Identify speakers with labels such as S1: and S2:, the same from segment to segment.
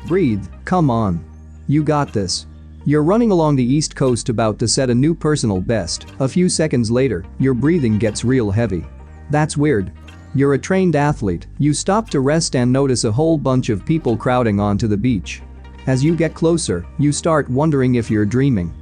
S1: Breathe, come on. You got this. You're running along the East Coast about to set a new personal best. A few seconds later, your breathing gets real heavy. That's weird. You're a trained athlete, you stop to rest and notice a whole bunch of people crowding onto the beach. As you get closer, you start wondering if you're dreaming.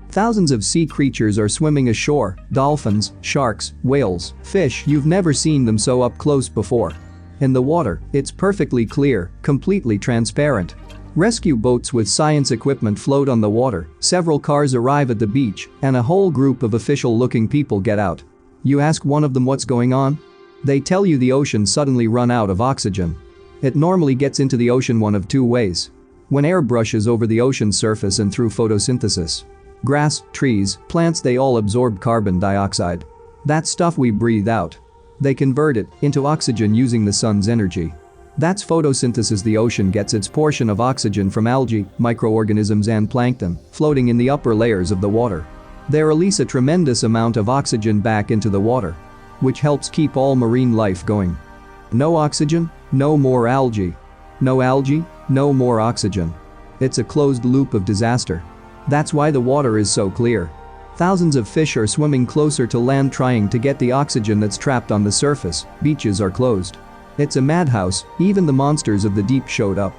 S1: Thousands of sea creatures are swimming ashore, dolphins, sharks, whales, fish, you've never seen them so up close before. In the water, it's perfectly clear, completely transparent. Rescue boats with science equipment float on the water, several cars arrive at the beach, and a whole group of official-looking people get out. You ask one of them what's going on? They tell you the ocean suddenly run out of oxygen. It normally gets into the ocean one of two ways. When air brushes over the ocean surface and through photosynthesis. Grass, trees, plants, they all absorb carbon dioxide. That stuff we breathe out. They convert it into oxygen using the sun's energy. That's photosynthesis. The ocean gets its portion of oxygen from algae, microorganisms and plankton floating in the upper layers of the water. They release a tremendous amount of oxygen back into the water, which helps keep all marine life going. No oxygen, no more algae. No algae, no more oxygen. It's a closed loop of disaster. That's why the water is so clear. Thousands of fish are swimming closer to land trying to get the oxygen that's trapped on the surface. Beaches are closed. It's a madhouse, even the monsters of the deep showed up.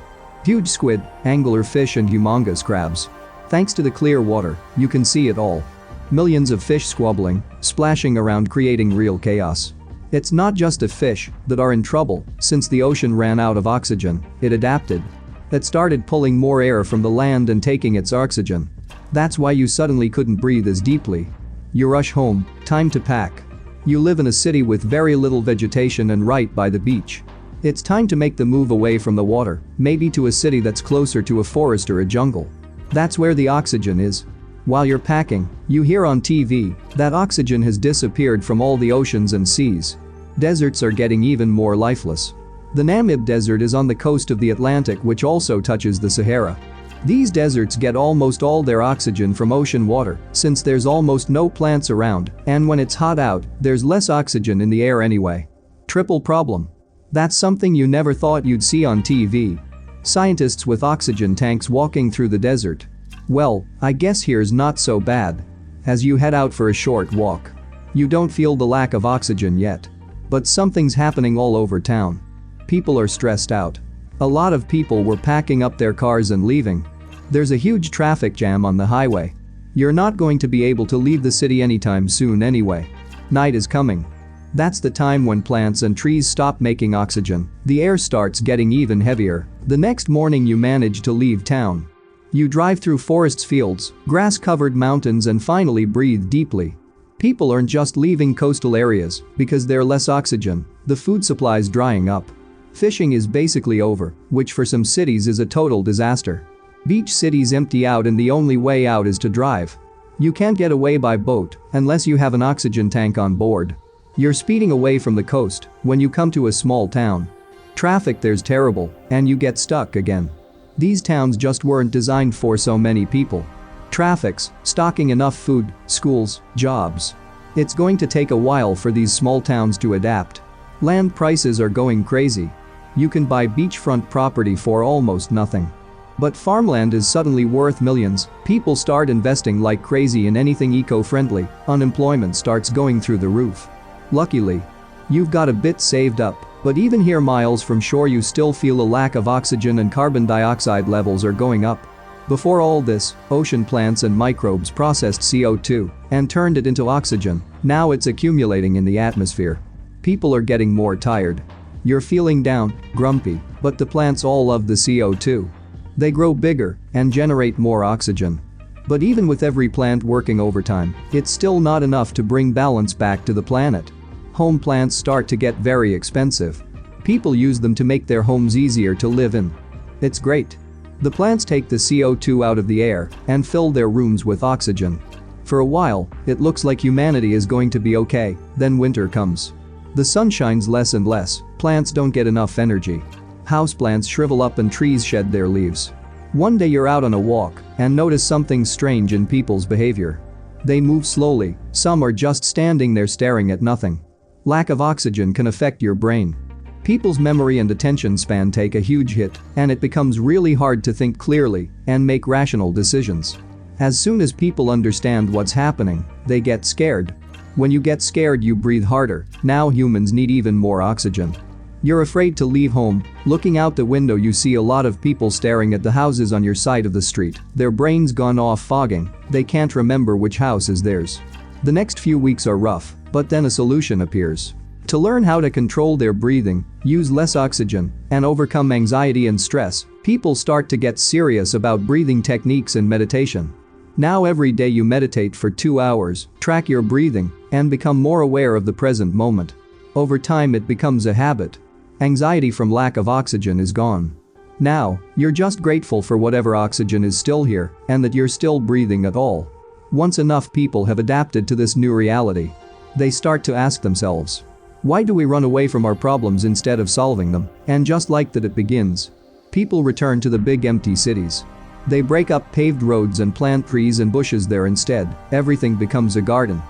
S1: Huge squid, anglerfish and humongous crabs. Thanks to the clear water, you can see it all. Millions of fish squabbling, splashing around creating real chaos. It's not just the fish that are in trouble, since the ocean ran out of oxygen, it adapted. It started pulling more air from the land and taking its oxygen. That's why you suddenly couldn't breathe as deeply. You rush home, time to pack. You live in a city with very little vegetation and right by the beach. It's time to make the move away from the water, maybe to a city that's closer to a forest or a jungle. That's where the oxygen is. While you're packing, you hear on TV that oxygen has disappeared from all the oceans and seas. Deserts are getting even more lifeless. The Namib Desert is on the coast of the Atlantic, which also touches the Sahara. These deserts get almost all their oxygen from ocean water, since there's almost no plants around, and when it's hot out, there's less oxygen in the air anyway. Triple problem. That's something you never thought you'd see on TV. Scientists with oxygen tanks walking through the desert. Well, I guess here's not so bad. As you head out for a short walk, you don't feel the lack of oxygen yet. But something's happening all over town. People are stressed out. A lot of people were packing up their cars and leaving. There's a huge traffic jam on the highway. You're not going to be able to leave the city anytime soon anyway. Night is coming. That's the time when plants and trees stop making oxygen. The air starts getting even heavier. The next morning you manage to leave town. You drive through forests, fields, grass-covered mountains and finally breathe deeply. People aren't just leaving coastal areas because there's less oxygen, the food supply's drying up. Fishing is basically over, which for some cities is a total disaster. Beach cities empty out and the only way out is to drive. You can't get away by boat unless you have an oxygen tank on board. You're speeding away from the coast when you come to a small town. Traffic there's terrible, and you get stuck again. These towns just weren't designed for so many people. Traffic's stocking enough food, schools, jobs. It's going to take a while for these small towns to adapt. Land prices are going crazy. You can buy beachfront property for almost nothing. But farmland is suddenly worth millions. People start investing like crazy in anything eco-friendly. Unemployment starts going through the roof. Luckily, you've got a bit saved up, but even here miles from shore you still feel a lack of oxygen and carbon dioxide levels are going up. Before all this, ocean plants and microbes processed CO2 and turned it into oxygen. Now it's accumulating in the atmosphere. People are getting more tired. You're feeling down, grumpy, but the plants all love the CO2. They grow bigger and generate more oxygen. But even with every plant working overtime, it's still not enough to bring balance back to the planet. Home plants start to get very expensive. People use them to make their homes easier to live in. It's great. The plants take the CO2 out of the air and fill their rooms with oxygen. For a while, it looks like humanity is going to be okay, then winter comes. The sun shines less and less, plants don't get enough energy. Houseplants shrivel up and trees shed their leaves. One day you're out on a walk and notice something strange in people's behavior. They move slowly, some are just standing there staring at nothing. Lack of oxygen can affect your brain. People's memory and attention span take a huge hit, and it becomes really hard to think clearly and make rational decisions. As soon as people understand what's happening, they get scared. When you get scared, you breathe harder. Now humans need even more oxygen. You're afraid to leave home. Looking out the window, you see a lot of people staring at the houses on your side of the street, their brains gone off fogging, they can't remember which house is theirs. The next few weeks are rough, but then a solution appears. To learn how to control their breathing, use less oxygen, and overcome anxiety and stress, people start to get serious about breathing techniques and meditation. Now every day you meditate for 2 hours, track your breathing, and become more aware of the present moment. Over time it becomes a habit. Anxiety from lack of oxygen is gone. Now, you're just grateful for whatever oxygen is still here and that you're still breathing at all. Once enough people have adapted to this new reality, they start to ask themselves, why do we run away from our problems instead of solving them? And just like that, it begins. People return to the big empty cities. They break up paved roads and plant trees and bushes there instead. Everything becomes a garden.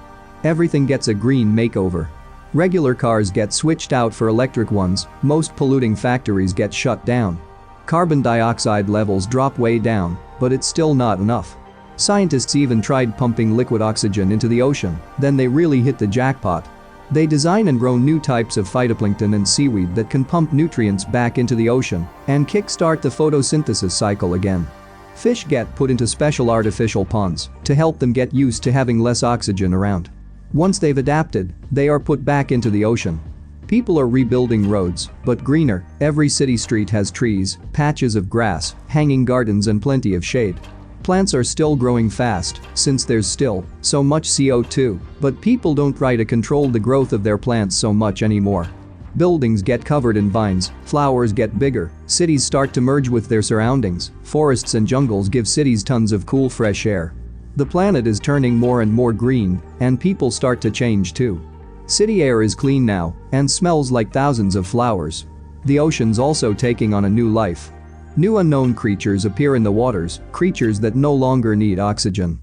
S1: Everything gets a green makeover. Regular cars get switched out for electric ones, most polluting factories get shut down. Carbon dioxide levels drop way down, but it's still not enough. Scientists even tried pumping liquid oxygen into the ocean, then they really hit the jackpot. They design and grow new types of phytoplankton and seaweed that can pump nutrients back into the ocean and kickstart the photosynthesis cycle again. Fish get put into special artificial ponds to help them get used to having less oxygen around. Once they've adapted, they are put back into the ocean. People are rebuilding roads, but greener. Every city street has trees, patches of grass, hanging gardens and plenty of shade. Plants are still growing fast, since there's still so much CO2, but people don't try to control the growth of their plants so much anymore. Buildings get covered in vines, flowers get bigger, cities start to merge with their surroundings, forests and jungles give cities tons of cool fresh air. The planet is turning more and more green, and people start to change too. City air is clean now and smells like thousands of flowers. The ocean's also taking on a new life. New unknown creatures appear in the waters, creatures that no longer need oxygen.